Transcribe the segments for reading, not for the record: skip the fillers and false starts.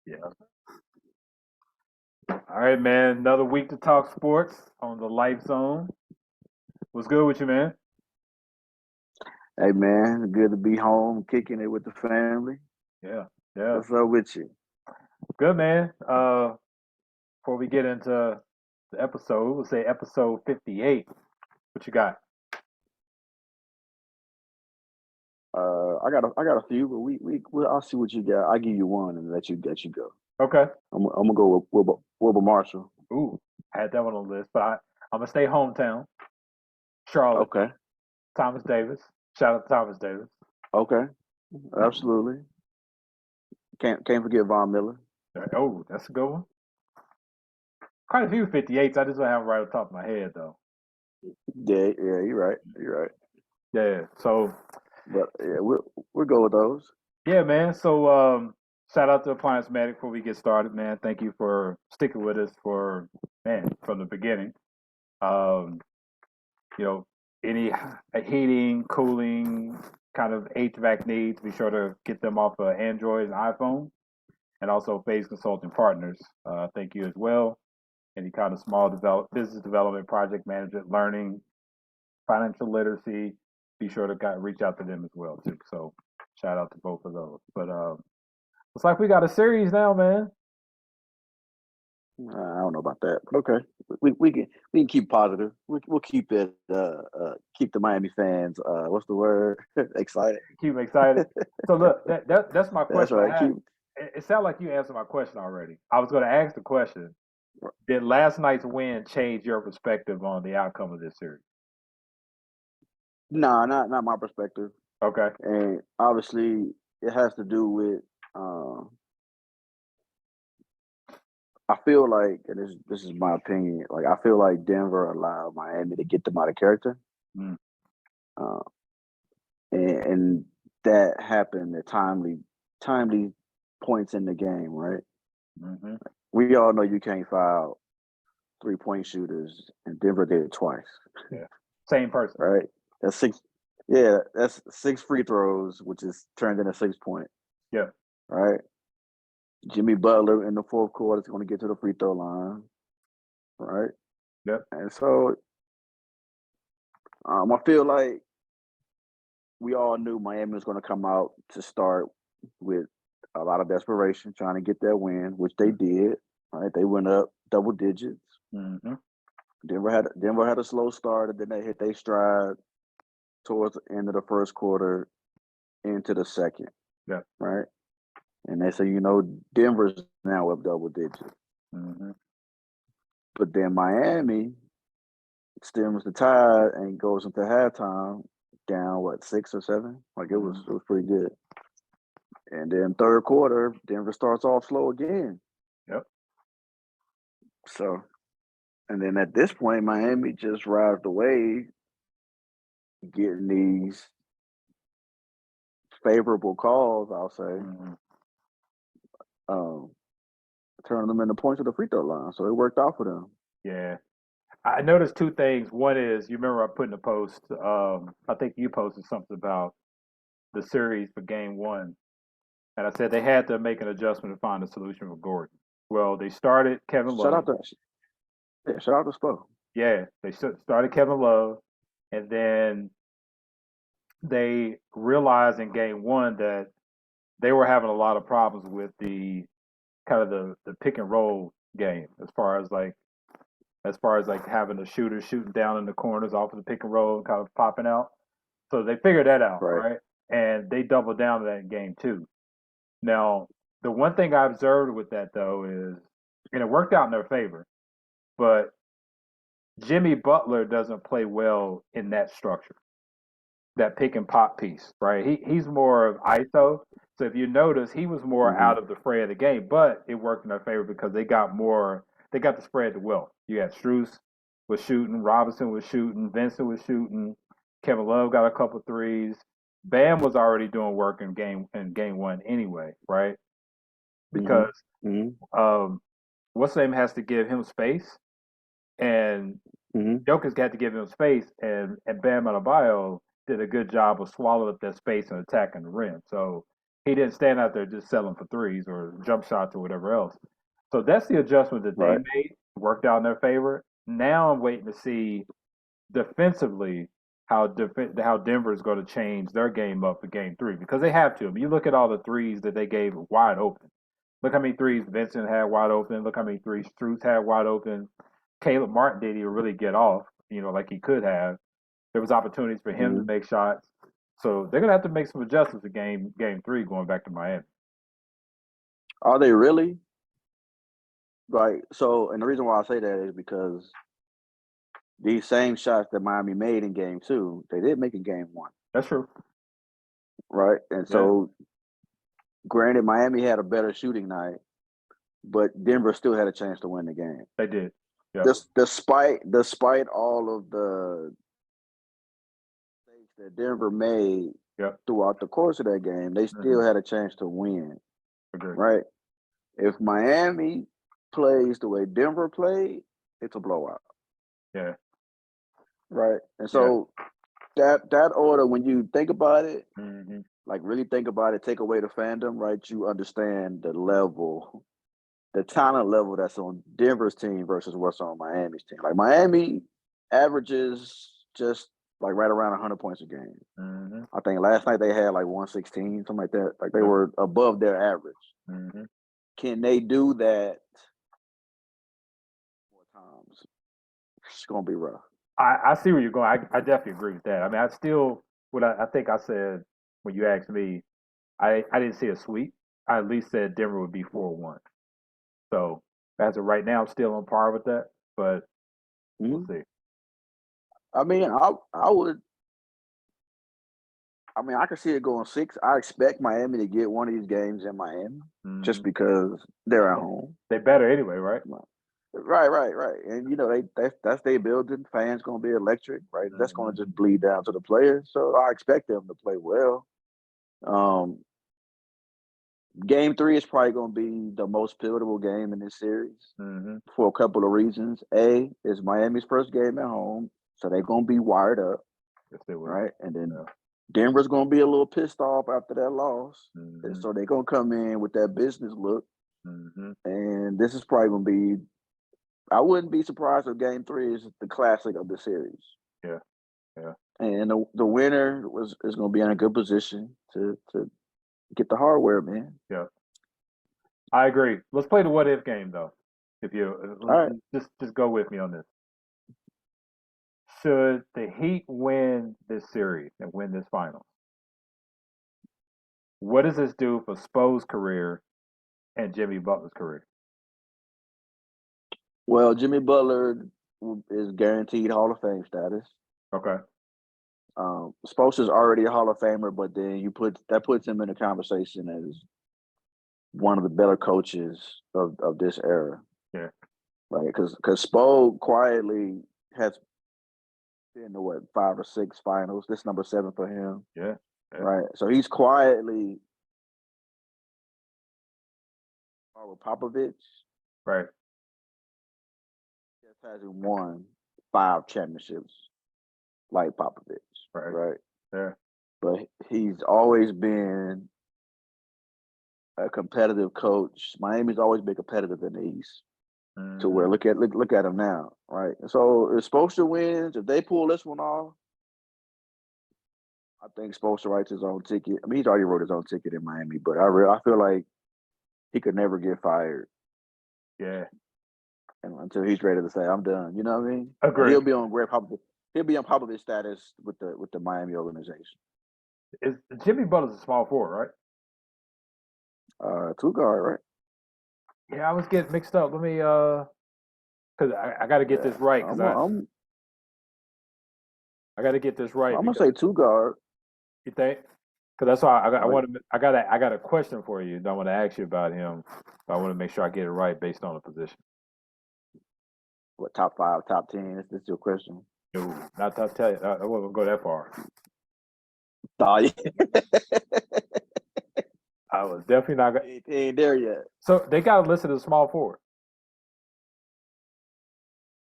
Yeah. All right, man. Another week to talk sports on the Life Zone. What's good with you, man? Hey man, good to be home, kicking it with the family. Yeah, yeah. What's up with you? Good, man. Before we get into the episode, we'll say episode 58. What you got? I got a few, but I'll see what you got. I'll give you one and let you go. Okay. I'm gonna go with Wilbur Marshall. Ooh, had that one on the list, but I'm gonna stay hometown. Charlotte, Okay, Thomas Davis. Shout out to Thomas Davis. okay, absolutely. Can't forget Von Miller. Oh, that's a good one. Quite a few 58s. I just don't have them right off the top of my head, though. Yeah, you're right. You're right. Yeah. So, But yeah, we'll go with those. yeah, man. So, shout out to Appliance Medic before we get started, man. Thank you for sticking with us from the beginning. Um, you know, any heating, cooling, kind of HVAC needs, be sure to get them off of Android and iPhone, and also Phase Consulting Partners. Thank you as well. Any kind of small business development, project management, learning, financial literacy, be sure to reach out to them as well too. So shout out to both of those. But looks like we got a series now, man. I don't know about that, but okay. We can keep positive. We'll keep it. Keep the Miami fans. What's the word? Excited. Keep 'em excited. So look, that's my That's question. right. Keep. It sounds like you answered my question already. I was going to ask the question: did last night's win change your perspective on the outcome of this series? Nah, not my perspective. Okay. And obviously, it has to do with. Uh, I feel like, and this is my opinion. Like I feel like Denver allowed Miami to get them out of character, Mm, uh, and that happened at timely points in the game. Right? hmm We all know you can't foul 3-point shooters, and Denver did it twice. Yeah. Same person. Right? That's six. Yeah, that's 6 free throws, which is turned into 6 point. Yeah. Right? Jimmy Butler in the fourth quarter is going to get to the free throw line, right? Yep. And so I feel like we all knew Miami was going to come out to start with a lot of desperation, trying to get that win, which they did. Right? They went up double digits. Mm-hmm. Denver had a slow start, and then they hit their stride towards the end of the first quarter into the second. Yeah. Right? And they say, Denver's now up double digits. Mm-hmm. But then Miami stems the tide and goes into halftime down 6 or 7. Like it was pretty good. And then third quarter, Denver starts off slow again. Yep. So, and then at this point, Miami just rides the wave, getting these favorable calls. I'll say, Mm-hmm. um, turning them into points at the free throw line. So it worked out for them. Yeah. I noticed two things. One is you remember I put in a post. I think you posted something about the series for Game One, and I said they had to make an adjustment to find a solution for Gordon. Well, they started Kevin Shout Love. out to shout out to Spo. Yeah, they started Kevin Love, and then they realized in Game One that they were having a lot of problems with the kind of the pick and roll game as far as having the shooter shooting down in the corners off of the pick and roll and kind of popping out. So they figured that out, Right. right? And they doubled down to that in Game Two. Now, the one thing I observed with that though is, and it worked out in their favor, but Jimmy Butler doesn't play well in that structure, that pick and pop piece, right? He's more of ISO. So if you notice, he was more Mm-hmm. out of the fray of the game, but it worked in their favor because they got to spread the wealth. You had Struess was shooting, Robinson was shooting, Vincent was shooting, Kevin Love got a couple threes. Bam was already doing work in game one anyway, right? Mm-hmm. Because Mm-hmm. what's name has to give him space, and Mm-hmm. Jokic had to give him space, and Bam Adebayo did a good job of swallowing up that space and attacking the rim. So he didn't stand out there just selling for threes or jump shots or whatever else. So that's the adjustment that they Right. made, worked out in their favor. Now I'm waiting to see defensively how Denver is going to change their game up for Game 3 because they have to. I mean, you look at all the threes that they gave wide open. Look how many threes Vincent had wide open. Look how many threes Strus had wide open. Caleb Martin didn't even really get off, like he could have. There was opportunities for him to Mhm. make shots. So they're gonna have to make some adjustments in game 3 going back to Miami. Are they really? Right. So, and the reason why I say that is because these same shots that Miami made in game 2, they did make in game 1. That's true. Right. And Yeah, so, granted, Miami had a better shooting night, but Denver still had a chance to win the game. they did. Yeah. Despite all of the mistakes that Denver made Yep. throughout the course of that game, they still had a chance to win. Agree. Right. If Miami plays the way Denver played, it's a blowout. Yeah. Right. And so that order, when you think about it, Mm-hmm. like really think about it, take away the fandom, right? You understand the level, the talent level that's on Denver's team versus what's on Miami's team. Like Miami averages just like right around 100 points a game. Mm-hmm. I think last night they had like 116, something like that. Like they were above their average. Mm-hmm. Can they do that more times? It's gonna be rough. I see where you're going. I definitely agree with that. I mean, I still what I think I said when you asked me, I didn't see a sweep. I at least said Denver would be 4-1. So as of right now, I'm still on par with that, but we'll Mm-hmm. see. I mean, I would. I mean, I can see it going 6. I expect Miami to get one of these games in Miami just Mm-hmm. because they're at home. They better anyway, right? Right. And that's their building. Fans gonna be electric, right? That's Mm-hmm. gonna just bleed down to the players. So I expect them to play well. Um, Game 3 is probably gonna be the most pivotal game in this series Mm-hmm. for a couple of reasons. A is Miami's first game at home, so they're gonna be wired up, Yes, they will. right? And then Yeah. Denver's gonna be a little pissed off after that loss, and Mm-hmm. so they're gonna come in with that business look. Mm-hmm. And this is probably gonna be. I wouldn't be surprised if Game 3 is the classic of the series. Yeah. Yeah. And the winner is going to be in a good position to get the hardware, man. Yeah. I agree. Let's play the what if game though. If you All right. just go with me on this. Should the Heat win this series and win this final? What does this do for Spo's career and Jimmy Butler's career? Well, Jimmy Butler is guaranteed Hall of Fame status. Okay. Spoelstra's already a Hall of Famer, but then that puts him in the conversation as one of the better coaches of this era. Yeah. Right? Because Spo quietly has been to 5 or 6 finals. This number 7 for him. Yeah. Right. So he's quietly with Popovich. Right. Just hasn't won 5 championships like Popovich. Right. Yeah. But he's always been a competitive coach. Miami's always been competitive in the East. Mm-hmm. To where look at him now, right? So if Spoelstra wins, if they pull this one off, I think Spoelstra writes his own ticket. I mean, he's already wrote his own ticket in Miami, but I feel like he could never get fired. Yeah. Until he's ready to say, "I'm done." You know what I mean? Agree. And he'll be on Popovich status with the Miami organization. Is Jimmy Butler's a small forward, right? 2 guard, right? Yeah, I was getting mixed up. Let me because I got to get this right because I got to get this right. I'm gonna say 2 guard. You think? Because that's why I got a question for you. I want to ask you about him. But I want to make sure I get it right based on the position. What, top 5, top 10? Is this your question? No, not top 10. I won't go that far. I was definitely not. He ain't there yet. So they got listed as small forward.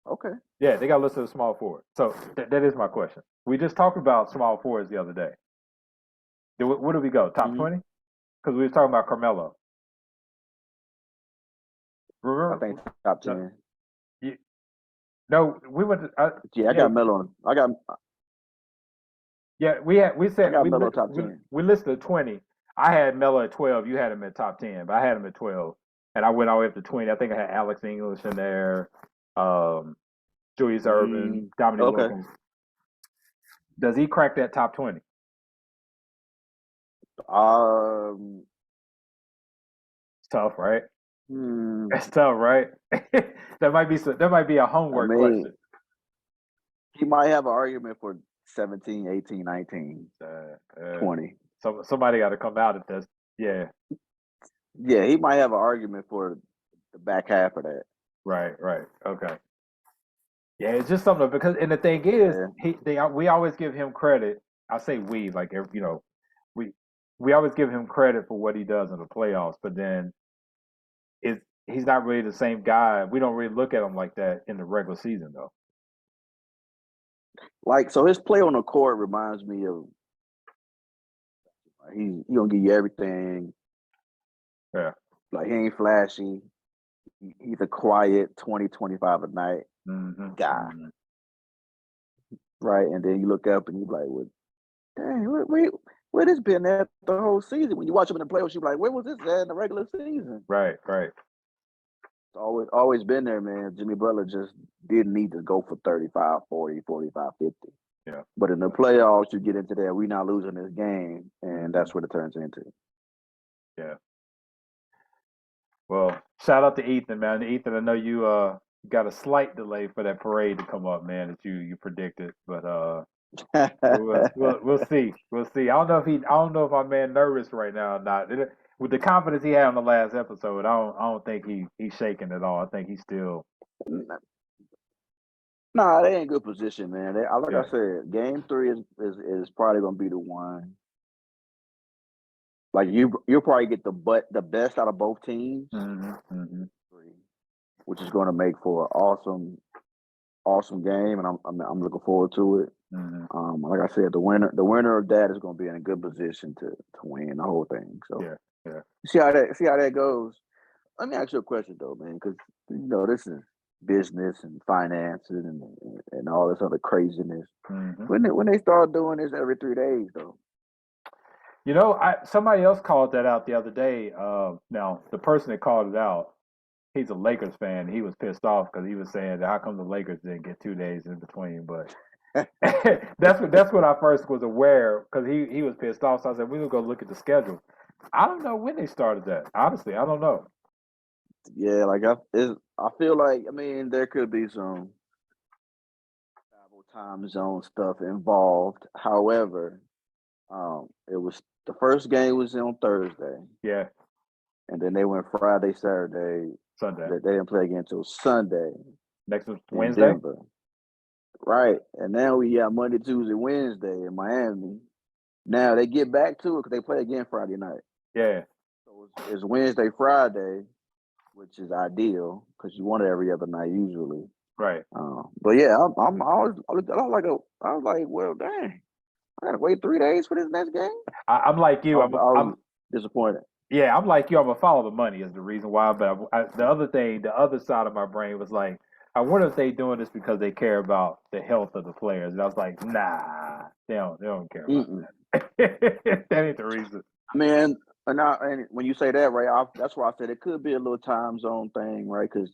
Okay. Yeah, they got listed as small forward. So that is my question. We just talked about small forwards the other day. Where do we go? Top 20? because we were talking about Carmelo. I Remember? think top No, 10. no, we went. Yeah, I Yeah, got Melo on. yeah. We I said got Melo top 10. we listed 20. I had Melo at 12. You had him at top 10, but I had him at 12, and I went all the way up to 20. I think I had Alex English in there, um, Julius Erving, Dominique Okay. Wilkins. Does he crack that top 20? It's tough, right? It's tough, right? That might be a I homework mean, question. he might have an argument for 17, 18, 19, 20. So somebody got to come out at this. Yeah, Yeah, he might have an argument for the back half of that. right. Okay. Yeah, it's just something because, and the thing is, we always give him credit. I say we, like we we always give him credit for what he does in the playoffs, but then he's not really the same guy. We don't really look at him like that in the regular season, though. Like, so his play on the court reminds me of he gonna give you everything. Yeah. Like, he ain't flashy. He's a quiet 20, 25 a night guy. Right? And then you look up and you're like, well, dang, where this been at the whole season? When you watch him in the playoffs, you're like, where was this at in the regular season? Right. It's always been there, man. Jimmy Butler just didn't need to go for 35, 40, 45, 50. Yeah. But in the playoffs, you get into that, we're not losing this game, and that's what it turns into. Yeah. Well, shout out to Ethan, man. Ethan, I know you got a slight delay for that parade to come up, man, that you predicted, but we'll see. We'll see. I don't know if my man nervous right now or not. With the confidence he had on the last episode, I don't think he's shaking at all. I think he's still. Nah, they in good position, man. Like Yeah. I said, game 3 is probably gonna be the one. Like, you'll probably get the best out of both teams, which is going to make for an awesome game, and I'm looking forward to it. Like I said, the winner of that is going to be in a good position to win the whole thing. So yeah. See how that goes. Let me ask you a question though, man, because this is business and finances and all this other craziness. When they start doing this every 3 days though. Somebody else called that out the other day. Now, the person that called it out, he's a Lakers fan. He was pissed off because he was saying, how come the Lakers didn't get 2 days in between? But that's when I first was aware because he was pissed off. So I said, we're going to go look at the schedule. I don't know when they started that. Honestly, I don't know. Yeah, like I feel like, there could be some travel time zone stuff involved. However, it was the first game was on Thursday. Yeah. And then they went Friday, Saturday, Sunday. They didn't play again until Sunday. Next Wednesday? Denver. Right. And now we got Monday, Tuesday, Wednesday in Miami. Now they get back to it because they play again Friday night. Yeah. So it's Wednesday, Friday, which is ideal because you want it every other night usually. Right. But yeah, I was like, well, dang, I gotta wait 3 days for this next game. I'm like you. I'm disappointed. Yeah, I'm like you. I'm gonna follow the money is the reason why. But the other side of my brain was like, I wonder if they doing this because they care about the health of the players. And I was like, nah, they don't care about that. That ain't the reason. Man, and when you say that, right, that's why I said it could be a little time zone thing, right? Because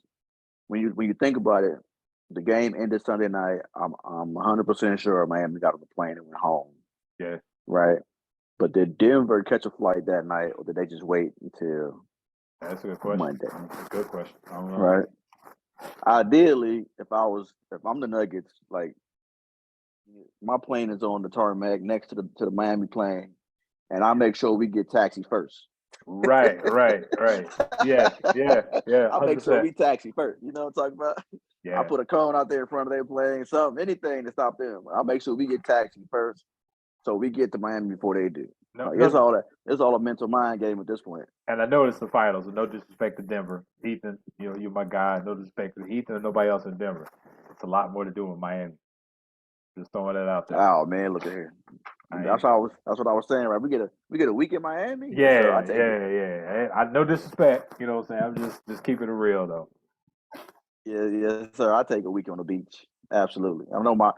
when you think about it, the game ended Sunday night. I'm 100% sure Miami got on the plane and went home. Yeah. Right. But did Denver catch a flight that night, or did they just wait until That's a good question. Monday? That's a good question. I don't know. Right. Ideally, if I'm the Nuggets, like my plane is on the tarmac next to the Miami plane, and I make sure we get taxi first. Right. Yeah. I make sure we taxi first. You know what I'm talking about? Yeah. I put a cone out there in front of their plane, anything to stop them. I'll make sure we get taxi first, so we get to Miami before they do. It's all a mental mind game at this point. And I know it's the finals. No disrespect to Denver, Ethan. You're my guy. No disrespect to Ethan and nobody else in Denver. It's a lot more to do with Miami. Just throwing that out there. Oh man, look at here. That's what I was saying. Right, we get a week in Miami. Yes, sir. I Yeah, take it. yeah. I no disrespect, you know what I'm saying? I'm just keeping it real though. Yeah, yes, sir. I take a week on the beach. Absolutely. I know my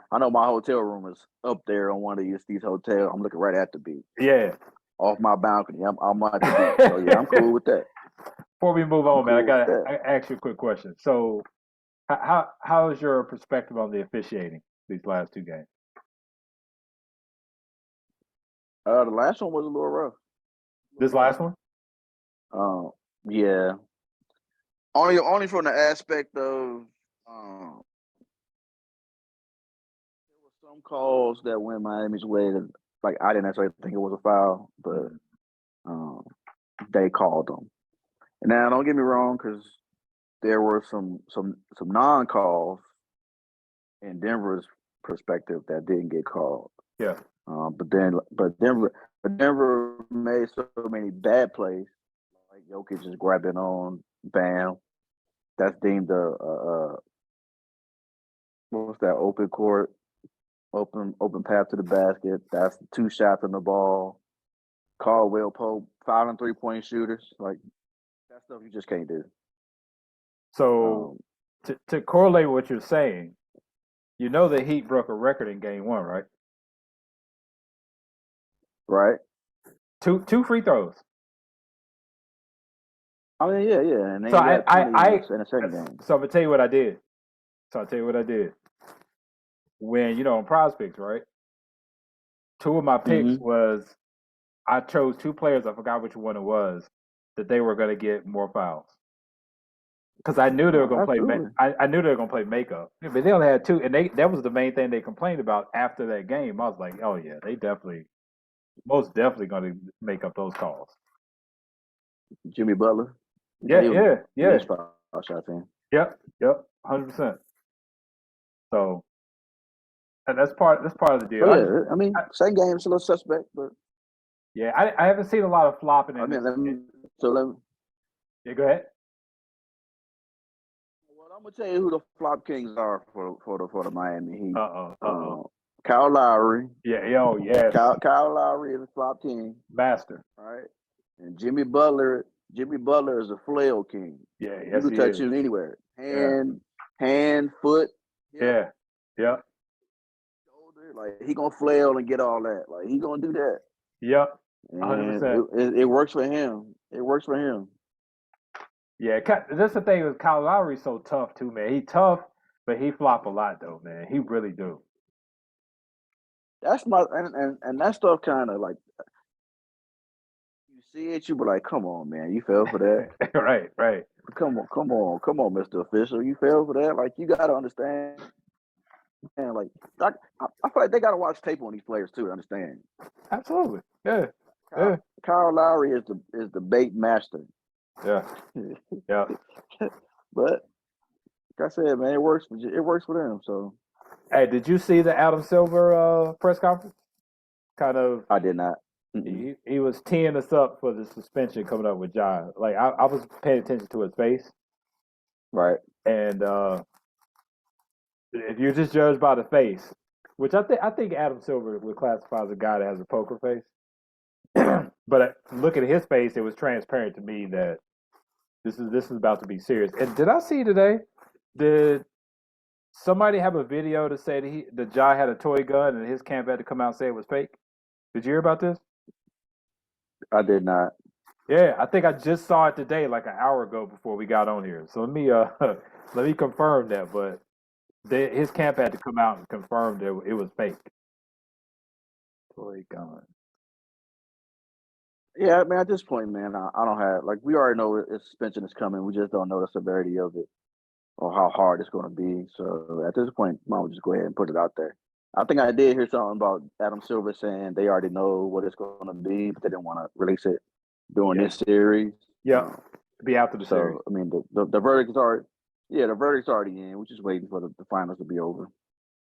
hotel room is up there on one of these hotels. I'm looking right at the beach. Yeah. Off my balcony. I'm at the beach. So yeah, I'm cool with that. Before we move I'm on, man, cool with that. I ask you a quick question. So, how is your perspective on the officiating these last two games? The last one was a little rough. This last one? Yeah. Only from the aspect of there were some calls that went Miami's way that, like, I didn't necessarily think it was a foul, but they called them. And now don't get me wrong, because there were some non-calls in Denver's perspective that didn't get called. Yeah. But Denver made so many bad plays, like Jokic just grabbing on Bam. That's deemed what's that, open court, open path to the basket. That's 2 shots on the ball. Caldwell Pope, 5 and 3-point shooters. Like, that stuff you just can't do. So, to correlate what you're saying, you know the Heat broke a record in Game 1, right? Right. Two free throws. I mean, yeah. And then So you got 20 in the second game. So I'm gonna tell you what I did. When on Prize Picks, right? 2 of my picks was I chose 2 players. I forgot which one it was that they were going to get more fouls because I knew they were going to play. I knew they were going to play makeup, but they only had 2, and that was the main thing they complained about after that game. I was like, oh yeah, they most definitely going to make up those calls. Jimmy Butler. Yeah. Shots in. Yep, 100%. So, and that's part of the deal. Yeah, I mean, second game is a little suspect, but yeah, I haven't seen a lot of flopping. Let me. Yeah, go ahead. Well, I'm gonna tell you who the flop kings are for the Miami Heat. Kyle Lowry. Yeah, yes. Kyle Lowry is a flop king. Master. All right. And Jimmy Butler is a flail king. Yeah, yes, you can touch him anywhere. Hand, foot. Yeah. Shoulder, like, he gonna flail and get all that. Like, he gonna do that. Yep. 100%. It works for him. Yeah, that's the thing with Kyle Lowry's so tough too, man. He tough, but he flop a lot though, man. He really do. That's and that stuff kind of like, you see it, you be like, come on, man, you fell for that. Right. Come on, Mr. Official, you fell for that. Like, you gotta understand. And like, I feel like they gotta watch tape on these players too to understand. Absolutely, yeah. Kyle Lowry is the bait master. Yeah. But like I said, man, it works for them. So, hey, did you see the Adam Silver press conference? Kind of. I did not. He was teeing us up for the suspension coming up with Ja. Like, I was paying attention to his face, right? And if you just judge by the face, which I think Adam Silver would classify as a guy that has a poker face. But look at his face; it was transparent to me that this is about to be serious. And did I see today? Did somebody have a video to say that Ja had a toy gun and his camp had to come out and say it was fake? Did you hear about this? I did not. Yeah, I think I just saw it today, like an hour ago before we got on here. So let me confirm that. But his camp had to come out and confirm that it was fake. Toy gun. Yeah, I mean, at this point, man, I don't have, like, we already know suspension is coming. We just don't know the severity of it or how hard it's going to be. So at this point, I'll just go ahead and put it out there. I think I did hear something about Adam Silver saying they already know what it's going to be, but they didn't want to release it during this series. Yeah, to be after the series. I mean, the verdict is already, the verdict's already in. We're just waiting for the finals to be over.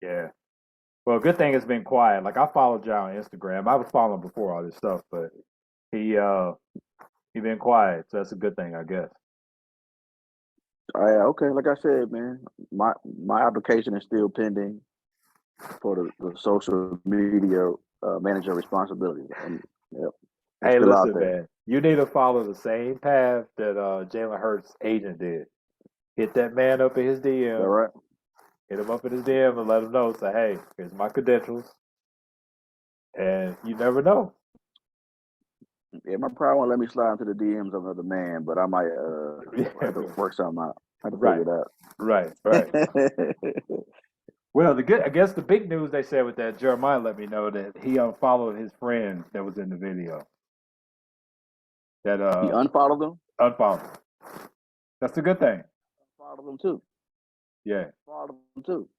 Yeah. Well, good thing it's been quiet. Like, I followed Ja on Instagram. I was following before all this stuff, but he been quiet, so that's a good thing, I guess. Okay, like I said, man, my application is still pending for the social media manage your responsibilities. And yep, it's Hey, still out listen, there. man. You need to follow the same path that Jalen Hurts' agent did. Hit that man up in his Is that DM. right? Hit him up in his DM and let him know. Say, hey, here's my credentials. And you never know. Yeah, my probably won't let me slide into the DMs of another man, but I might have to work something out. I have to Right, figure right. it out. Well, I guess the big news they said with that, Jeremiah let me know that he unfollowed his friend that was in the video. That He unfollowed them. unfollowed. That's a good thing. Followed them too. Yeah, Followed them too.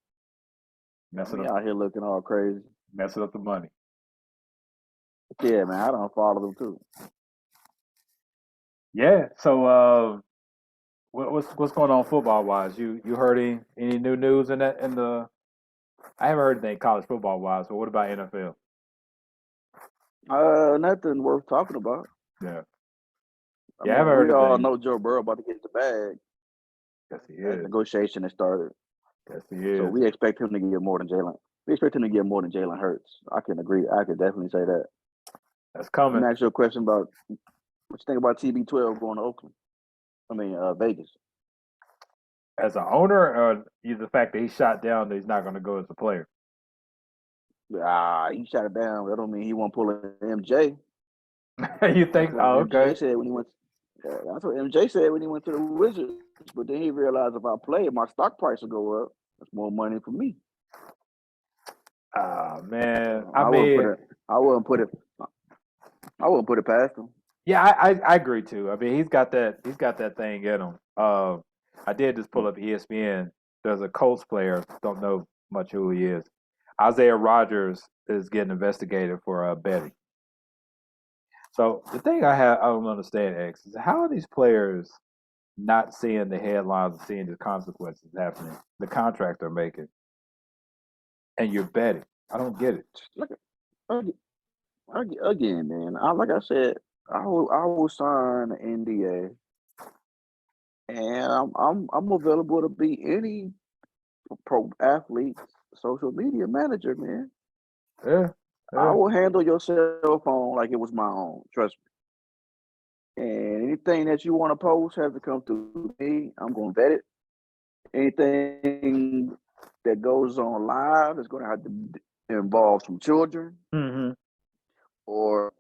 messing Me up, out here looking all crazy. messing up the money. Yeah, man, I don't follow them too. Yeah. So, what's going on football wise? You heard any new news in that in the? I haven't heard anything college football wise, but what about NFL? Nothing worth talking about. Yeah. I Yeah, I mean, haven't heard we all anything. know Joe Burrow about to get the bag. Yes, he That is. negotiation has started. Yes, he So is. we expect him to get more than Jalen. We expect him to get more than Jalen Hurts. I can agree. I could definitely say that. That's Let coming. me ask you a question about what you think about TB12 going to Oakland. I mean, Vegas. As an owner, or the fact that he shot down that he's not going to go as a player. He shot it down. That don't mean he won't pull an MJ. You That's think? what Oh, MJ okay. said when he went. Yeah, that's what MJ said when he went to the Wizards. But then he realized if I play, my stock price will go up. That's more money for me. Ah, man. I I wouldn't put mean, it. I wouldn't put it. I wouldn't put it past him. yeah, I agree too. I mean, he's got that thing in him. I did just pull up ESPN. There's a Colts player. Don't know much who he is. Isaiah Rogers is getting investigated for betting. So the thing I don't understand, X, is how are these players not seeing the headlines and seeing the consequences happening, the contract they're making, and you're betting? I don't get it. Look, again, man. Like I said, I will sign an NDA, and I'm available to be any pro athlete's social media manager, man. Yeah, I yeah. will handle your cell phone like it was my own. Trust me. And anything that you want to post has to come through me. I'm going to vet it. Anything that goes on live is going to have to involve some children Mm-hmm. or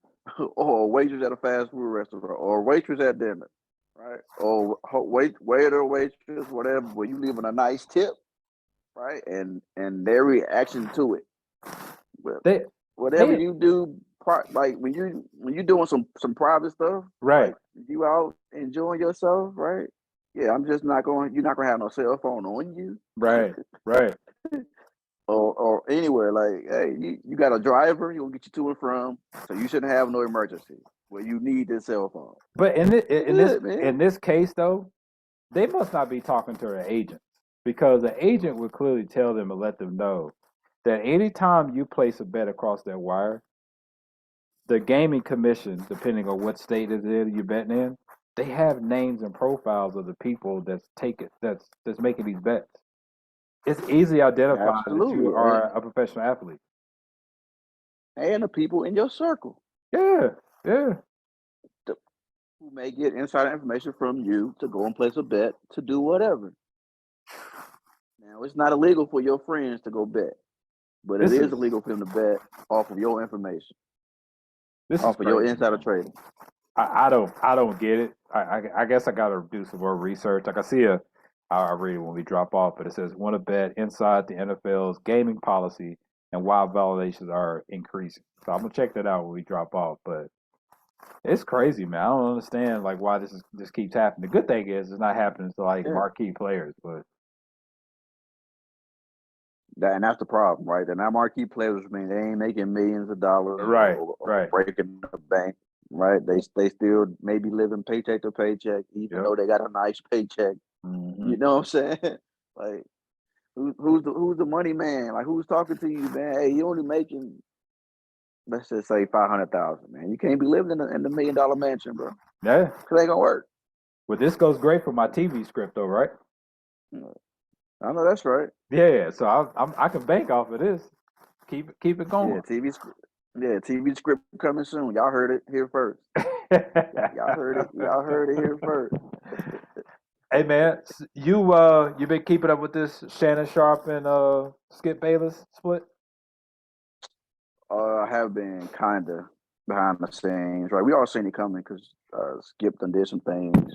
or waitress at a fast food restaurant or waitress at dinner, right? Or waiter, waitress, whatever. Where you leaving a nice tip, right? And their reaction to it. But They, whatever they, you do, like when you doing some private stuff, right, like you out enjoying yourself, right? Yeah, I'm just not going. You're not gonna have no cell phone on you, right, right. or anywhere. Like, hey, you got a driver. He'll get you to and from, so you shouldn't have no emergency where you need this cell phone. But You good, man. in this case though, they must not be talking to their agents because the agent would clearly tell them and let them know that anytime you place a bet across that wire, the gaming commission, depending on what state it is you're betting in, they have names and profiles of the people that's making these bets. It's easily identified that you Absolutely, are a professional athlete. and the people in your circle Yeah, yeah. who may get inside information from you to go and place a bet to do whatever. Now, it's not illegal for your friends to go bet, but it This is is illegal for them to bet off of your information, this is off of your crazy, insider man. trading. I don't get it. I guess I got to do some more research. Like I see I'll read it when we drop off, but it says want to bet inside the NFL's gaming policy and why violations are increasing. So I'm gonna check that out when we drop off. But it's crazy, man. I don't understand like why this keeps happening. The good thing is it's not happening to like Yeah, marquee players, but and that's the problem, right? They're not marquee players, which means they ain't making millions of dollars right, or right, breaking the bank, right? They still maybe living paycheck to paycheck, even yep. though they got a nice paycheck. Hmm. You know what I'm saying? Like, who's the money man? Like, who's talking to you, man? Hey, you only making, let's just say 500,000, man. You can't be living in the $1 million mansion, bro. Yeah. Cause it ain't gonna work. Well, this goes great for my TV script, though, right? I know that's right. Yeah. So I can bank off of this. Keep it Yeah, going. TV script. Yeah, TV script coming soon. Y'all heard it here first. Y'all heard it. Y'all heard it here first. Hey man, you been keeping up with this Shannon Sharpe and Skip Bayless split? I have been kind of behind the scenes, right? We all seen it coming because Skip done did some things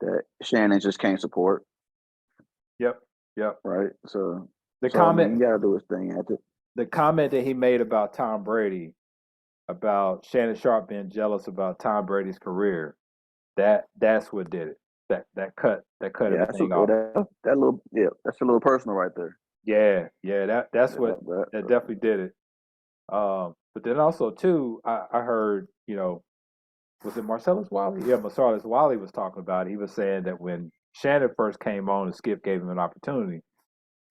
that Shannon just can't support, Yep, yep. right? So, The I mean, comment he got to do his thing at it. the comment that he made about Tom Brady, about Shannon Sharpe being jealous about Tom Brady's career, that's what did it. That cut Yeah, everything off. that's a little personal right there. Yeah, that's Yeah, what that definitely did it. But then also too, I heard, was it Marcellus Wiley? Yeah, Marcellus Wiley was talking about it. He was saying that when Shannon first came on and Skip gave him an opportunity,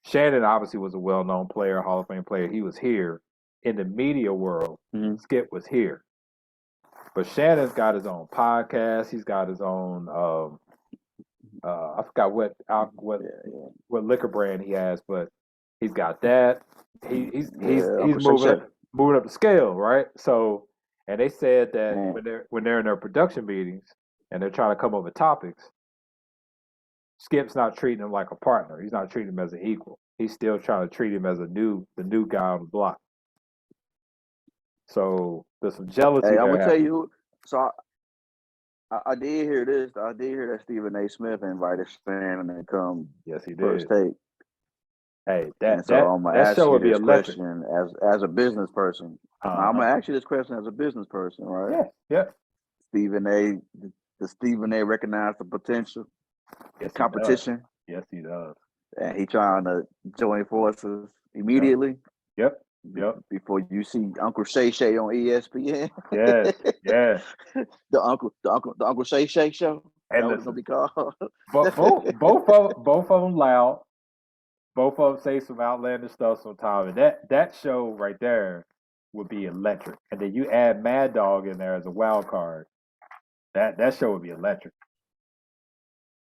Shannon obviously was a well known player, Hall of Fame player. He was here. In the media world, Mm-hmm. Skip was here. But Shannon's got his own podcast. He's got his own I forgot what liquor brand he has, but he's got that. He's Uncle Shay moving up the scale, right? So, and they said that Man. when they're in their production meetings and they're trying to come up with topics, Skip's not treating him like a partner. He's not treating him as an equal. He's still trying to treat him as the new guy on the block. So there's some jealousy. Hey, I'm gonna tell you. So I did hear this. I did hear that Stephen A. Smith invited Shannon to come. Yes, he first did. take. Hey, And so I'm gonna ask show you would be this electric. question as a business person. I'm gonna ask you this question as a business person, right? Yeah. Does Stephen A. recognize the potential, the competition? Yes, he does. And he trying to join forces immediately. Yep. Before you see Uncle Shay Shay on ESPN. Yeah. the Uncle Shay Shay show. And that was gonna be called. both of them loud. Both of them say some outlandish stuff sometimes. And that show right there would be electric. And then you add Mad Dog in there as a wild card. That show would be electric.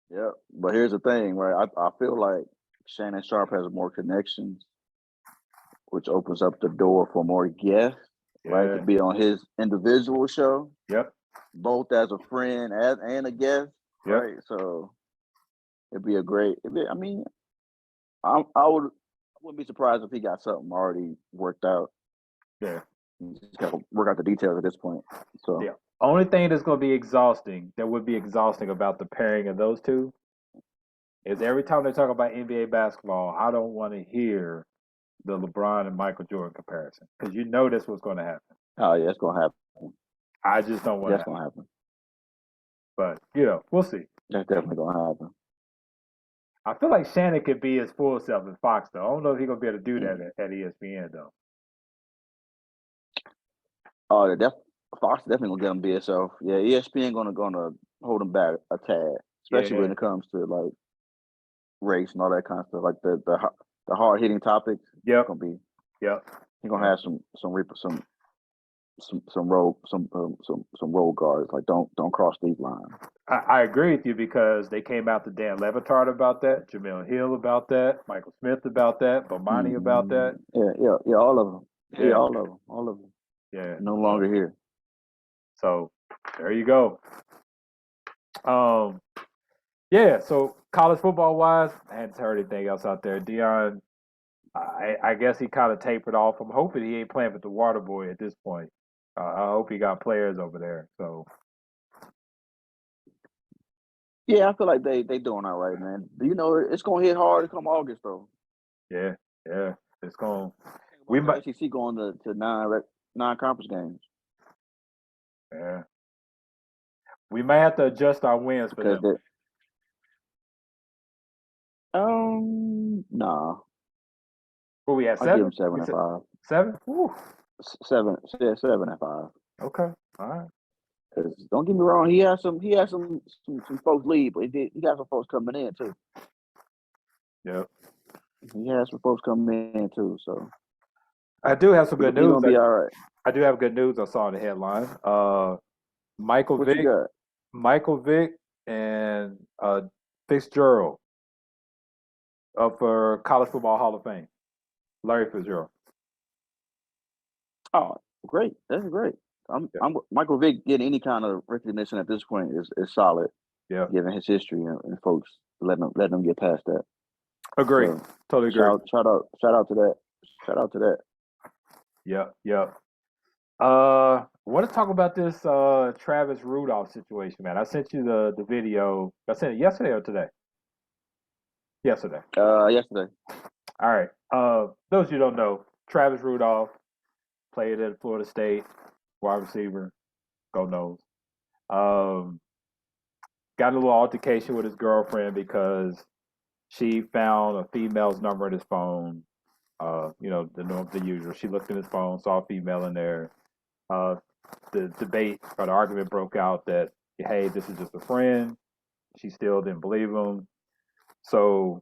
Yeah, but here's the thing, right? I feel like Shannon Sharpe has more connections, which opens up the door for more guests, right? To be on his individual show. Yep. Both as a friend and a guest, right? So it'd be a great. I mean, I wouldn't be surprised if he got something already worked out. Yeah. You just got to work out the details at this point. So yeah. Only thing that's going to be exhausting, that would be exhausting about the pairing of those two, is every time they talk about NBA basketball, I don't want to hear the LeBron and Michael Jordan comparison, because you know this was going to happen. Oh yeah, it's going to happen. I just don't want. That's going to happen. But we'll see. That's definitely going to happen. I feel like Shannon could be his full self in Fox, though. I don't know if he's going to be able to do that at ESPN, though. Oh, Fox definitely gonna get him be himself. Yeah, ESPN gonna hold him back a tad, especially when it comes to like race and all that kind of stuff, like the hard hitting topics. Yeah, gonna be. Yeah, he's gonna have some road guards. Like don't cross these lines. I agree with you, because they came out to Dan Levitard about that, Jamil Hill about that, Michael Smith about that, Bomani about that. Yeah, all of them. Yeah, all of them. Yeah, no longer here. So there you go. Yeah. So college football wise, I hadn't heard anything else out there. Deion, I guess he kind of tapered off. I'm hoping he ain't playing with the water boy at this point. I hope he got players over there. So. Yeah, I feel like they doing all right, man. It's gonna hit hard come August though. Yeah, it's going. We might SEC going to non-conference games. Yeah, we may have to adjust our wins for them. Nah. Well, we had 7. I give them 7 and 5. 7? Woo. 7 and 5. Okay, all right. Because don't get me wrong, he has some folks leave, but he got some folks coming in too. Yep. He has some folks coming in too. So I do have some good news. Gonna be all right. I do have good news. I saw in the headline. Michael Vick and Fitzgerald up for College Football Hall of Fame. Larry Fitzgerald. Oh, Great. That's great. Yeah. I'm Michael Vick getting any kind of recognition at this point is solid, Yeah. given his history and folks letting them get past that. Agree. So, Totally agree. shout out to that. Shout out to that. Yeah. Yeah. Want to talk about this Travis Rudolph situation, man. I sent you the video. I sent it yesterday or today? Yesterday. Yesterday. All right. Those of you who don't know, Travis Rudolph played at Florida State, wide receiver. Go knows. Um, got a little altercation with his girlfriend because she found a female's number in his phone. The usual. She looked in his phone, saw a female in there. The debate or the argument broke out that, hey, this is just a friend. She still didn't believe him. So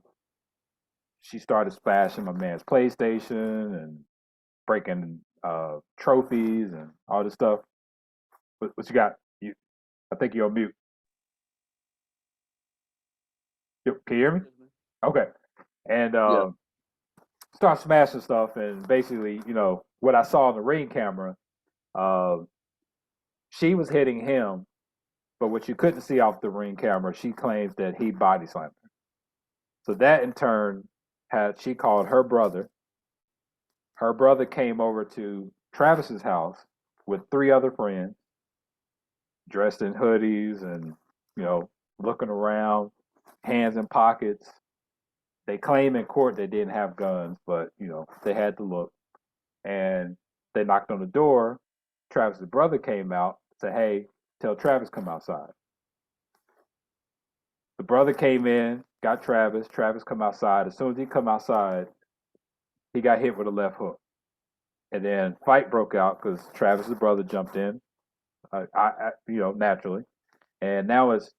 she started smashing my man's PlayStation and breaking trophies and all this stuff. What you got? I think you're on mute. Can you hear me? Okay. And Yeah. start smashing stuff. And basically, what I saw on the Ring camera, she was hitting him, but what you couldn't see off the Ring camera, she claims that he body slammed her. So that in turn she called her brother. Her brother came over to Travis's house with 3 other friends, dressed in hoodies and, looking around, hands in pockets. They claim in court they didn't have guns, but, they had to look. And they knocked on the door. Travis's brother came out, said, hey, tell Travis come outside. The brother came in, got Travis. Travis come outside. As soon as he come outside, he got hit with a left hook. And then fight broke out because Travis's brother jumped in, naturally. And now it's,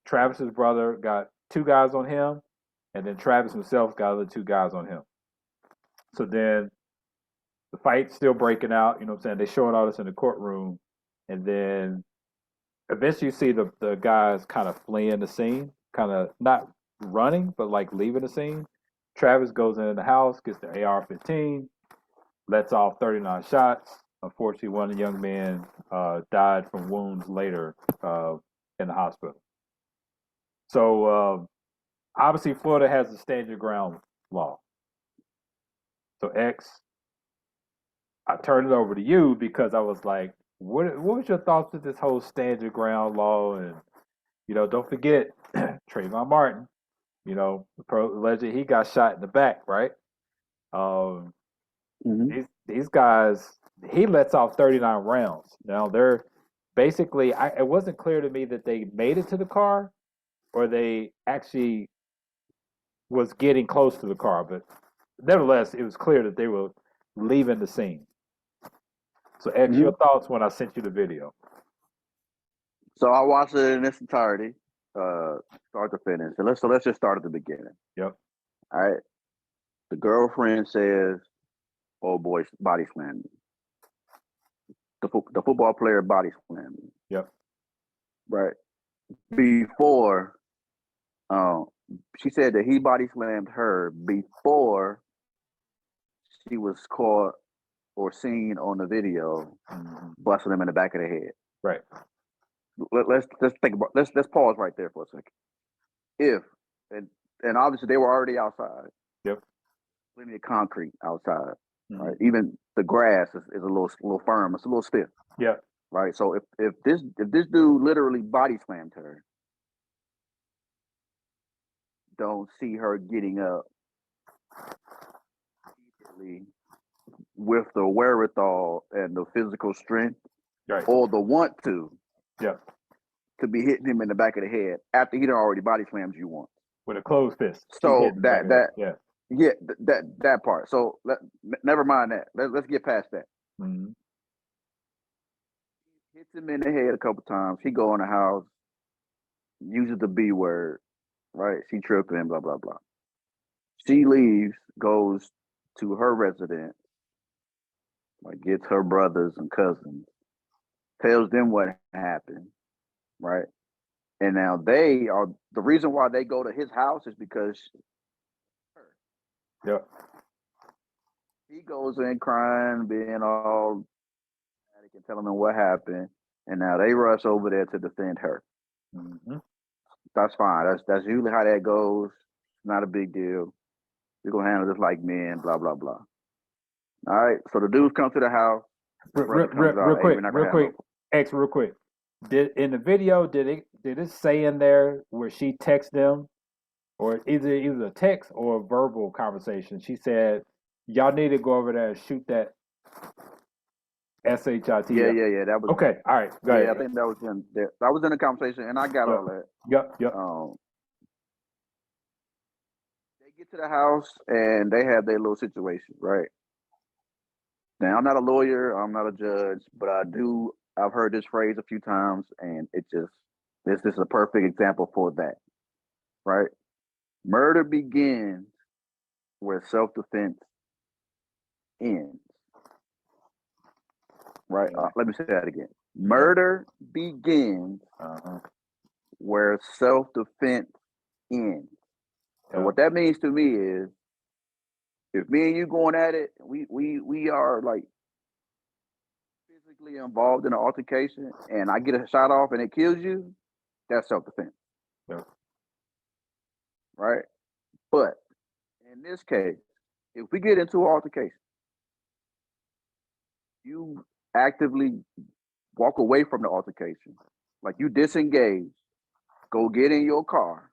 Travis's brother got 2 guys on him, and then Travis himself got the 2 guys on him. So then the fight's still breaking out. You know what I'm saying? They showing all this in the courtroom, and then eventually you see the guys kind of fleeing the scene, kind of not running, but like leaving the scene. Travis goes in the house, gets the AR-15, lets off 39 shots. Unfortunately, one of the young men died from wounds later in the hospital. So obviously, Florida has the stand your ground law. So X, I turned it over to you because I was like, what was your thoughts with this whole stand your ground law? And, don't forget Trayvon Martin, allegedly he got shot in the back, right? These guys, he lets off 39 rounds. Now they're basically, it wasn't clear to me that they made it to the car or they actually was getting close to the car, but nevertheless, it was clear that they were leaving the scene. So, X, your thoughts when I sent you the video? So I watched it in its entirety, start to finish. So let's just start at the beginning. Yep. All right. The girlfriend says, "Oh boy, body slammed me." The football player body slammed me. Yep. Right. Before, she said that he body slammed her before she was caught or seen on the video busting him in the back of the head. Right. Let's think about let's pause right there for a second. If and obviously they were already outside. Yep. Plenty of concrete outside. Right. Even the grass is a little firm. It's a little stiff. Yeah. Right. So if this dude literally body slammed her, don't see her getting up with the wherewithal and the physical strength, right, or the want to, yeah, to be hitting him in the back of the head after he done already body slammed you once with a closed fist. So that part. So never mind that. Let's get past that. Mm-hmm. Hits him in the head a couple times. He go in the house, uses the B word, right? She tripping, blah blah blah. She leaves, goes to her residence, like gets her brothers and cousins, tells them what happened, right? And now they are the reason why they go to his house is because yep. He goes in crying, being all and telling them what happened, and now they rush over there to defend her. Mm-hmm. That's fine. That's usually how that goes. It's not a big deal. We're gonna handle this like men. Blah blah blah. All right. So the dudes come to the house. Brother comes out. Hey, we're not gonna have no. X, real quick. Did in the video did it say in there where she texted them, or either a text or a verbal conversation? She said, "Y'all need to go over there and shoot that SHIT." Yeah. That was okay. All right. Go ahead. I think that was in there. That was in the conversation, and I got all that. Yep. They get to the house and they have their little situation, right? Now, I'm not a lawyer, I'm not a judge, but I've heard this phrase a few times, and this is a perfect example for that, right? Murder begins where self-defense ends, right? Let me say that again. Murder begins where self-defense ends. So what that means to me is, if me and you going at it, we are like physically involved in an altercation, and I get a shot off and it kills you, that's self-defense. Yeah. Right? But in this case, if we get into an altercation, you actively walk away from the altercation, like you disengage, go get in your car,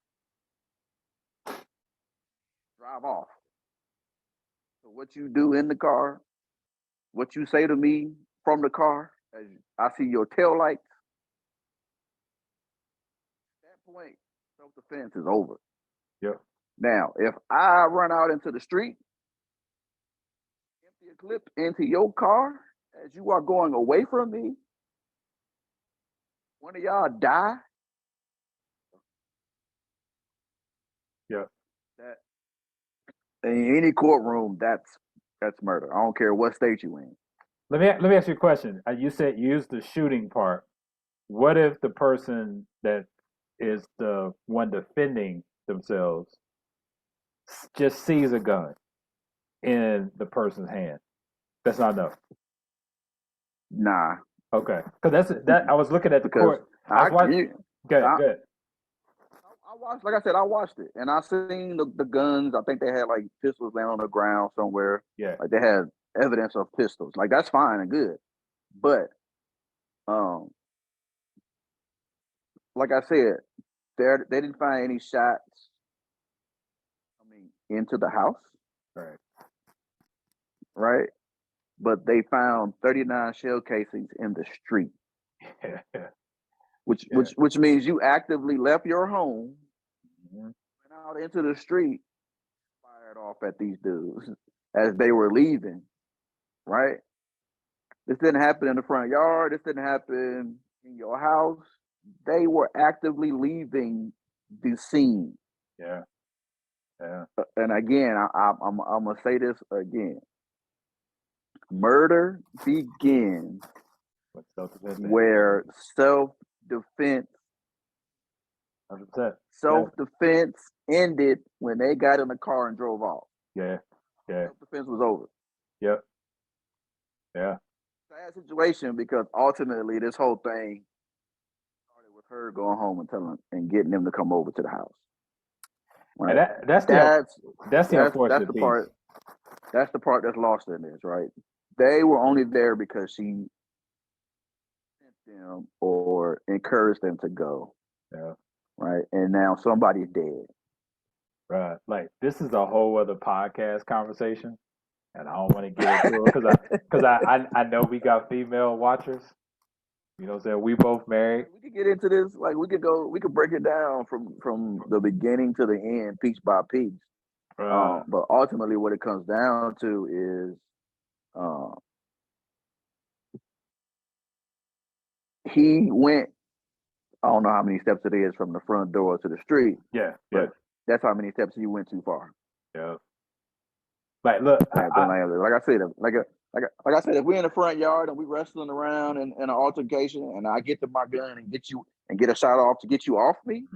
drive off. So what you do in the car, what you say to me from the car, as I see your tail lights, at that point, self-defense is over. Yeah. Now, if I run out into the street, empty a clip into your car as you are going away from me, one of y'all die. Yeah. That in any courtroom, that's murder. I don't care what state you in. Let me ask you a question. You said you used the shooting part. What if the person that is the one defending themselves just sees a gun in the person's hand? That's not enough. Nah. Okay, because that I was looking at the court. Good. I watched, like I said, I watched it, and I seen the guns. I think they had like pistols laying on the ground somewhere. Yeah. Like they had evidence of pistols. Like that's fine and good, but like I said, they didn't find any shots. I mean, into the house. Right. But they found 39 shell casings in the street. Which means you actively left your home, went out into the street, fired off at these dudes as they were leaving, right? This didn't happen in the front yard. This didn't happen in your house. They were actively leaving the scene. Yeah. And again, I'm gonna say this again. Murder begins where self-defense ended when they got in the car and drove off. Yeah. Self-defense was over. Yep. Yeah. Sad situation, because ultimately this whole thing started with her going home and telling and getting them to come over to the house. Right? And that's the unfortunate piece. Part. That's the part that's lost in this, right? They were only there because she sent them or encouraged them to go. Yeah. Right. And now somebody's dead. Right. Like, this is a whole other podcast conversation, and I don't want to get into it because I know we got female watchers. You know what I'm saying? We both married. We could get into this. Like, we could break it down from the beginning to the end, piece by piece. But ultimately, what it comes down to is he went, I don't know how many steps it is from the front door to the street. Yeah. But that's how many steps he went too far. Yeah. Like, look, like I said, if we're in the front yard and we wrestling around in an altercation, and I get to my gun and get a shot off to get you off me,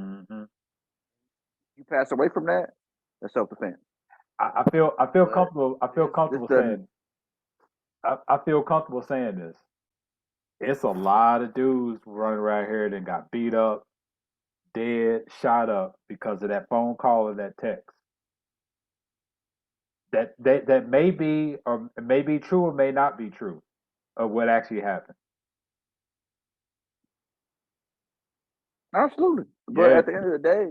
you pass away from that, that's self-defense. I feel comfortable. I feel comfortable saying. I feel comfortable saying this. it's a lot of dudes running around here that got beat up, dead, shot up because of that phone call or that text. That may be or may be true or may not be true of what actually happened. Absolutely. But Yeah, at the end of the day,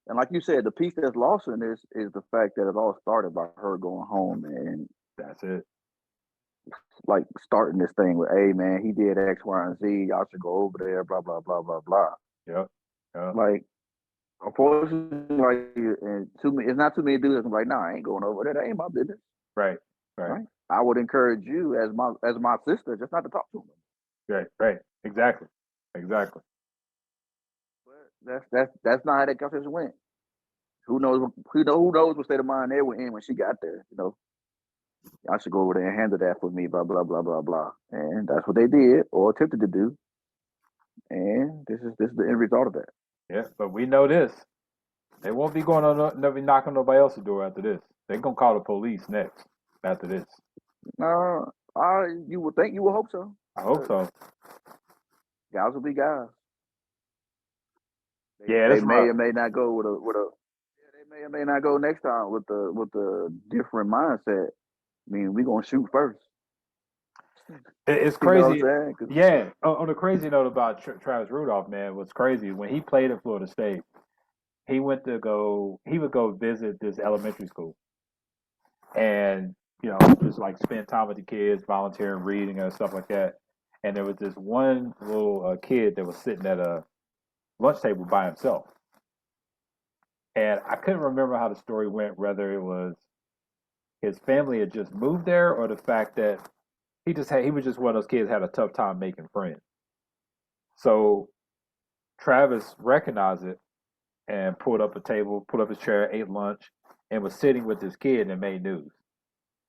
and like you said, the piece that's lost in this is the fact that it all started by her going home and that's it. like starting this thing with, hey man, he did X, Y, and Z. Y'all should go over there, blah, blah, blah, blah, blah. Yep. Yep. Like, unfortunately, like, and it's not too many dudes that's like, nah, I ain't going over there. That ain't my business. Right. Right. Right. I would encourage you as my sister just not to talk to him. Right. Right. Exactly. Exactly. But that's not how that conversation went. Who knows what state of mind they were in when she got there, you know. I should go over there and handle that for me, blah, blah, blah, blah, blah. And that's what they did or attempted to do. And this is the end result of that. Yeah. But we know this. They won't be going on, never knocking nobody else's door after this. They're gonna call the police next after this. You would think, you would hope so. I hope so. Guys will be guys. Yeah, They that's may rough. or may not go with a they may or may not go next time with the different mindset. I mean, we're gonna shoot first. It's You know what crazy. I'm saying? 'Cause Yeah. On the crazy note about Travis Rudolph, man, what's crazy when he played at Florida State, he would go visit this elementary school, and just like spend time with the kids, volunteering, reading and stuff like that. And there was this one little kid that was sitting at a lunch table by himself, and I couldn't remember how the story went, whether it was his family had just moved there or the fact that he was just one of those kids that had a tough time making friends. So Travis recognized it and pulled up a table, pulled up his chair, ate lunch, and was sitting with this kid and made news.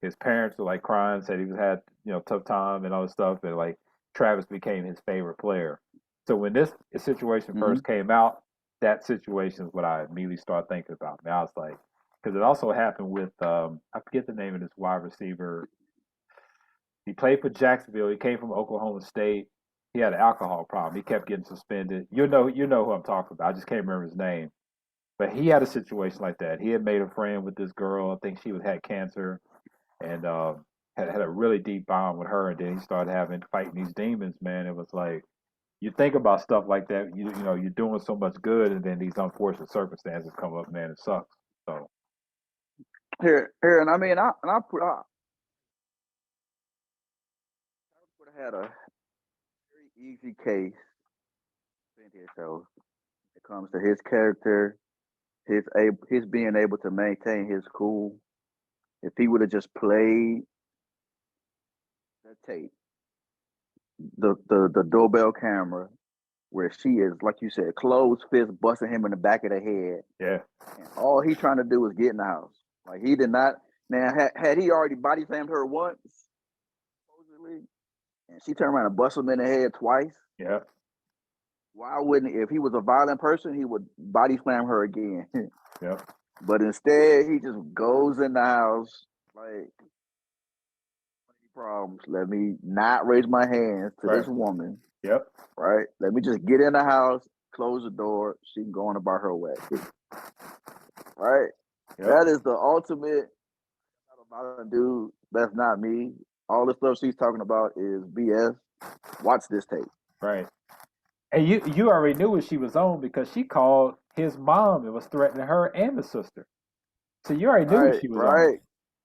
His parents were like crying, said he was had tough time and all this stuff, and like Travis became his favorite player. So when this situation mhm. first came out, that situation is what I immediately started thinking about. Man, I was like, because it also happened with I forget the name of this wide receiver. He played for Jacksonville. He came from Oklahoma State. He had an alcohol problem. He kept getting suspended. You know who I'm talking about. I just can't remember his name. But he had a situation like that. He had made a friend with this girl. I think she had cancer, and had a really deep bond with her. And then he started fighting these demons. Man, it was like you think about stuff like that. You're doing so much good, and then these unfortunate circumstances come up. Man, it sucks. So Here, and I mean, I would have had a very easy case in here. So it comes to his character, his being able to maintain his cool. If he would have just played that tape, the doorbell camera, where she is, like you said, closed fist busting him in the back of the head, yeah, and all he trying to do is get in the house. Like he did not. Now, had he already body slammed her once, supposedly, and she turned around and bust him in the head twice, yeah, why wouldn't, if he was a violent person, he would body slam her again? yeah, But instead, he just goes in the house like, problems. Let me not raise my hands to this right, woman, yep, right? Let me just get in the house, close the door. She can go on about her way, right? yep, That is the ultimate. Dude, that's not me. All the stuff she's talking about is BS. Watch this tape. right. And you already knew what she was on because she called his mom and was threatening her and the sister. So you already knew what Right, she was on.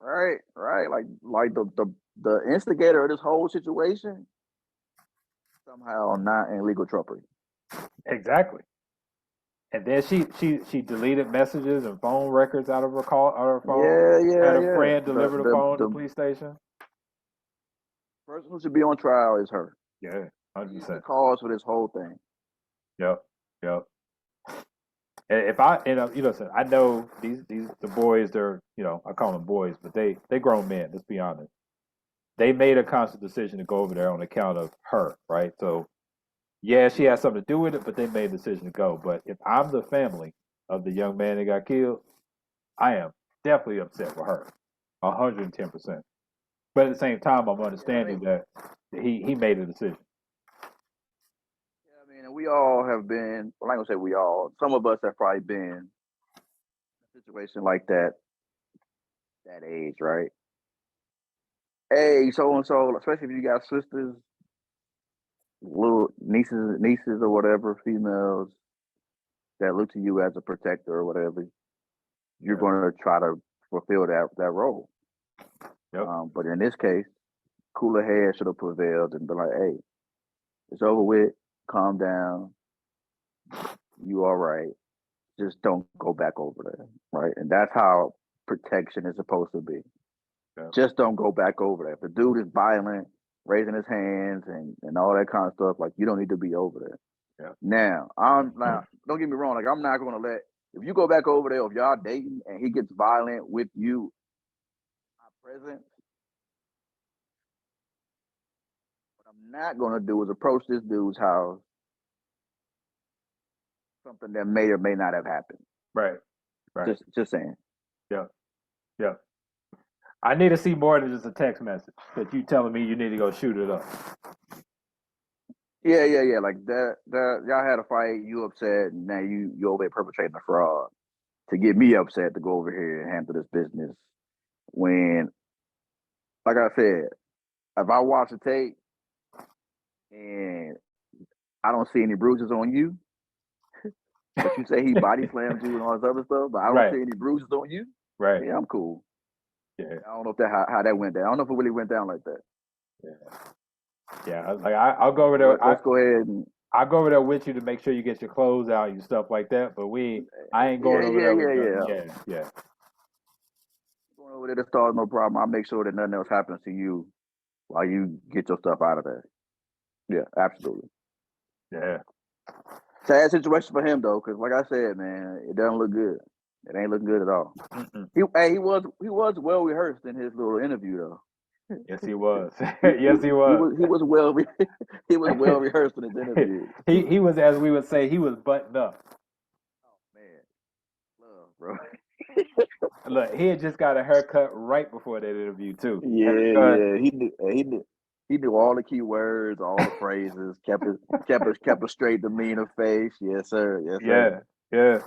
right, right. Like the instigator of this whole situation somehow not in legal trouble. Exactly. And then she deleted messages and phone records out of her phone. Yeah, Had yeah, a yeah. friend The deliver the the phone to the the police station. person who should be on trial is her. Yeah, She's the 100%. cause for this whole thing. Yep, yep. And if I, listen, I know these the boys. They're I call them boys, but they grown men. Let's be honest. They made a conscious decision to go over there on account of her, right? So yeah, she had something to do with it, but they made a decision to go. But if I'm the family of the young man that got killed, I am definitely upset with her, 110%. But at the same time, I'm Yeah, I understanding mean, that he made a decision. Yeah, I mean, and we all have been. Well, I'm gonna say we all. Some of us have probably been in a situation like that. That age, right? Hey, so and so, especially if you got sisters, little nieces or whatever, females that look to you as a protector or whatever, you're going to try to fulfill that role. Yep. But in this case, cooler head should have prevailed and been like, "Hey, it's over with. Calm down. You all right? Just don't go back over there, right?" And that's how protection is supposed to be. Yeah. Just don't go back over there. If the dude is violent, raising his hands and all that kind of stuff, like you don't need to be over there. Yeah. Now, don't get me wrong. Like I'm not going to let if you go back over there, if y'all dating and he gets violent with you, not present. What I'm not going to do is approach this dude's house. Something that may or may not have happened. Right. Just saying. Yeah. I need to see more than just a text message that you telling me you need to go shoot it up. Yeah. Like that y'all had a fight, you upset, and now you over there perpetrating a fraud to get me upset to go over here and handle this business. When, like I said, if I watch the tape and I don't see any bruises on you, but you say he body slammed you and all this other stuff, but I don't see any bruises on you, right? Yeah, I'm cool. Yeah, I don't know if how that went down. I don't know if it really went down like that. Yeah. Like I'll go over there. Let's go ahead and I'll go over there with you to make sure you get your clothes out and stuff like that. But I ain't going over there. Yeah. Going over there to start, no problem. I'll make sure that nothing else happens to you while you get your stuff out of there. Yeah, absolutely. Yeah. Sad situation for him though, because like I said, man, it doesn't look good. It ain't looking good at all. He was well rehearsed in his little interview though. Yes, he was. Yes, he was. He was well rehearsed in his interview. He was, as we would say, he was buttoned up. Oh man, love, bro. Look, he had just got a haircut right before that interview too. Yeah. He knew all the key words, all the phrases. kept a straight demeanor face. Yes, sir. Yeah.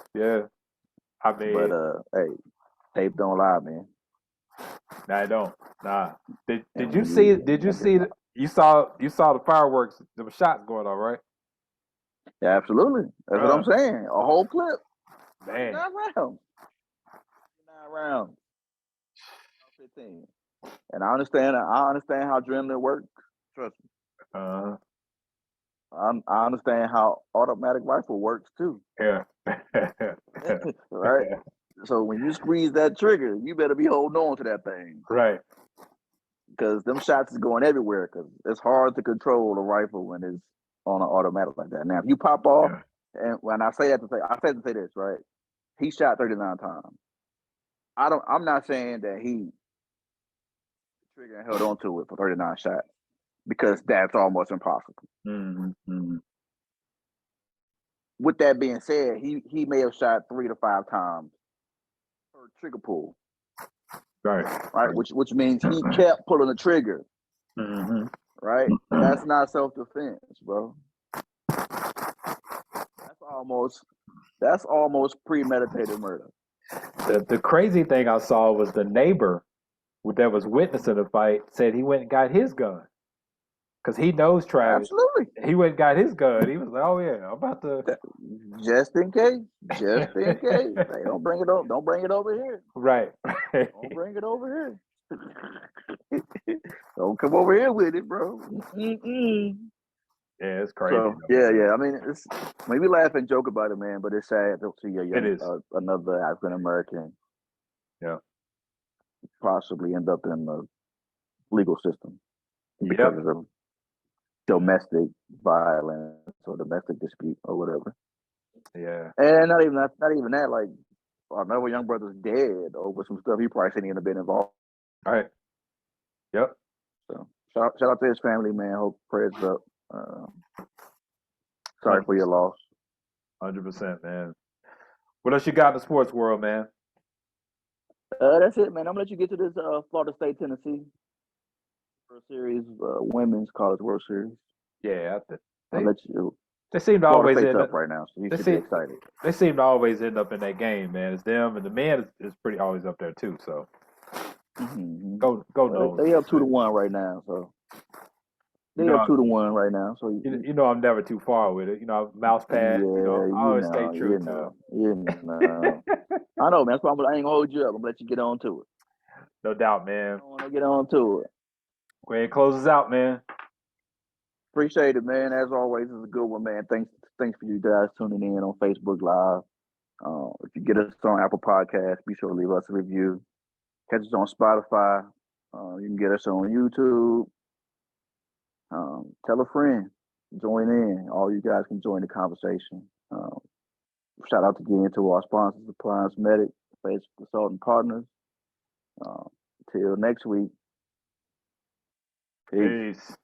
I mean, but hey, tape don't lie, man. Nah, I don't. Nah. Did you see it? Did you see it? You saw the fireworks, the shots going on, right? Yeah, absolutely. That's what I'm saying. A whole clip. Man. 9 rounds. 9 rounds. 15. And I understand how adrenaline works. Trust me. I understand how automatic rifle works too. Yeah. Right? So when you squeeze that trigger, you better be holding on to that thing. Right. Because them shots is going everywhere because it's hard to control a rifle when it's on an automatic like that. Now, if you pop off, and when I say to say this, right? He shot 39 times. I'm not saying that he trigger and held on to it for 39 shots because that's almost impossible. Mm-hmm. With that being said, he may have shot 3 to 5 times per trigger pull. Right. Which means he kept pulling the trigger. Mm-hmm. Right. That's not self-defense, bro. That's almost premeditated murder. The crazy thing I saw was the neighbor that was witnessing the fight said he went and got his gun because he knows Travis. Absolutely. He went and got his gun. He was like, "Oh yeah, I'm about to." Just in case. Hey, don't bring it up. Don't bring it over here. Right. Don't bring it over here. Don't come over here with it, bro. Mm-mm. Yeah, it's crazy. So, yeah. I mean, we laugh and joke about it, man, but it's sad to see another African American possibly end up in the legal system because of domestic violence or domestic dispute or whatever. Yeah. And not even that, like another young brother's dead over some stuff he probably shouldn't even have been involved. All right. Yep. So shout out to his family, man. Hope prayers up. Sorry for your loss. 100%, man. What else you got in the sports world, man? That's it, man. I'm gonna let you get to this Florida State, Tennessee. World Series, Women's College World Series. Yeah, I'll let you. they seem to Florida always face end up up. right now, so you They should be seem excited. they seem to always end up in that game, man. It's them and the man is pretty always up there too. So Mm-hmm. go Noles. They up 2-1 right now, so You they up know, 2-1 right now. So you know, I'm never too far with it. You know, mouse pad. You know, yeah, I always stay true to you know. I know, man. That's why I ain't gonna hold you up. I'm gonna let you get on to it. no doubt, man. I want to get on to it. Go ahead and close us out, man. Appreciate it, man. As always, it's a good one, man. Thanks for you guys tuning in on Facebook Live. If you get us on Apple Podcasts, be sure to leave us a review. Catch us on Spotify. You can get us on YouTube. Tell a friend. Join in. All you guys can join the conversation. Shout out again to our sponsors, Appliance Medic, Facebook Consulting Partners. Till next week. Peace. Peace.